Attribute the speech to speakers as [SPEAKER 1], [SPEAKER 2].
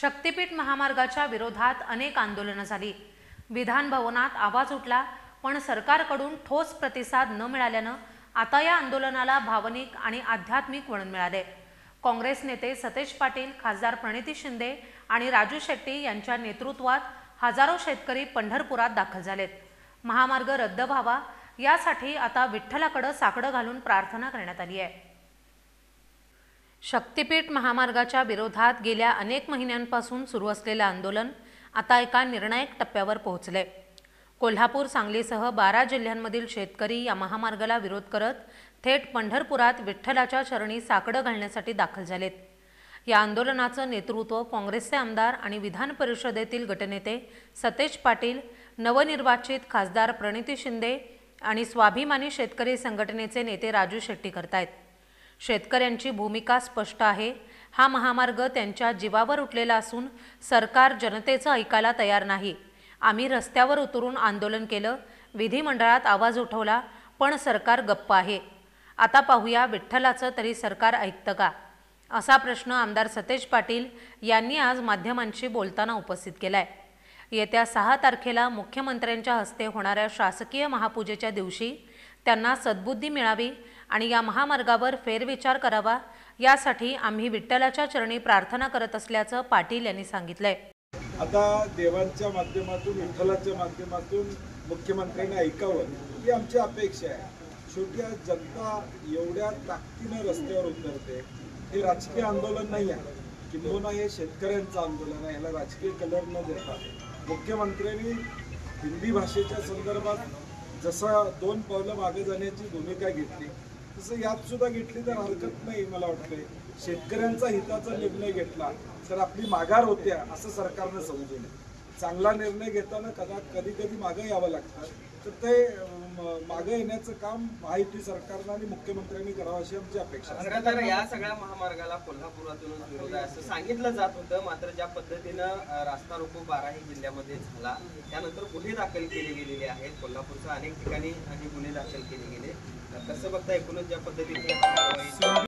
[SPEAKER 1] शक्तीपीठ महामार्गाच्या विरोधात अनेक आंदोलनं झाली। विधान भवनात आवाज उठला, पण सरकारकडून ठोस प्रतिसाद न मिळाल्यानं आता या आंदोलनाला भावनिक आणि आध्यात्मिक वळण मिळाले। काँग्रेस नेते सतेज पाटील, खासदार प्रणिती शिंदे आणि राजू शेट्टी यांच्या नेतृत्वात हजारो शेतकरी पंढरपुरात दाखल झालेत। महामार्ग रद्द व्हावा यासाठी आता विठ्ठलाकडे साकडं घालून प्रार्थना करण्यात आली आहे। शक्तीपीठ महामार्गाच्या विरोधात गेल्या अनेक महिन्यांपासून सुरू असलेले आंदोलन आता एका निर्णायक टप्प्यावर पोहोचले। कोल्हापूर, सांगलीसह 12 जिल्ह्यांमधील शेतकरी या महामार्गाला विरोध करत थेट पंढरपुरात विठ्ठलाच्या चरणी साकडं घालण्यासाठी दाखल झालेत। या आंदोलनाचं नेतृत्व काँग्रेसचे आमदार आणि विधान परिषदेतील गटनेते सतेज पाटील, नवनिर्वाचित खासदार प्रणिती शिंदे आणि स्वाभिमानी शेतकरी संघटनेचे नेते राजू शेट्टी करतायत। शेतकऱ्यांची भूमिका स्पष्ट आहे। हा महामार्ग त्यांच्या जीवावर उठलेला असून सरकार जनतेचं ऐकायला तयार नाही। आम्ही रस्त्यावर उतरून आंदोलन केलं, विधिमंडळात आवाज उठवला, पण सरकार गप्प आहे। आता पाहूया विठ्ठलाचं तरी सरकार ऐकतं का, असा प्रश्न आमदार सतेज पाटील यांनी आज माध्यमांशी बोलताना उपस्थित केलाय। येत्या 6 तारखेला मुख्यमंत्र्यांच्या हस्ते होणाऱ्या शासकीय महापूजेच्या दिवशी त्यांना सद्बुद्धी मिळावी आणि या महामार्गावर फेरविचार करावा, यासाठी आम्ही विठ्ठलाच्या चरणी प्रार्थना करत असल्याचं पाटील यांनी सांगितलंय।
[SPEAKER 2] आता देवांच्या माध्यमातून, विठ्ठलाच्या माध्यमातून मुख्यमंत्र्यांनी ऐकावं ही आमची अपेक्षा आहे। शेवटी जनता एवढ्या ताकदीने रस्त्यावर उतरते, हे राजकीय आंदोलन नाही आहे, किंबहुना हे शेतकऱ्यांचं आंदोलन आहे। याला राजकीय कलर न देता मुख्यमंत्र्यांनी हिंदी भाषेच्या संदर्भात जसं 2 पावलं मागे जाण्याची भूमिका घेतली, तसं यात सुद्धा घेतली तर हरकत नाही। मला वाटतंय शेतकऱ्यांचा हिताचा निर्णय घेतला तर आपली माघार होत्या असं सरकारनं समजू नये। चांगला निर्णय घेताना कधी कधी मागे यावं लागतं, तर ते मागे येण्याचं काम महायुती सरकारनं आणि मुख्यमंत्र्यांनी करावं अशी आमची अपेक्षा आहे।
[SPEAKER 3] खरं तर या सगळ्या महामार्गाला कोल्हापुरातूनच विरोध आहे असं सांगितलं जात होतं, मात्र ज्या पद्धतीनं रास्ता रोको 12ही जिल्ह्यामध्ये झाला, त्यानंतर गुन्हे दाखल केले गेलेले आहेत। कोल्हापूरच्या अनेक ठिकाणी गुन्हे दाखल केले गेले। कसं बघता एकूणच ज्या पद्धतीने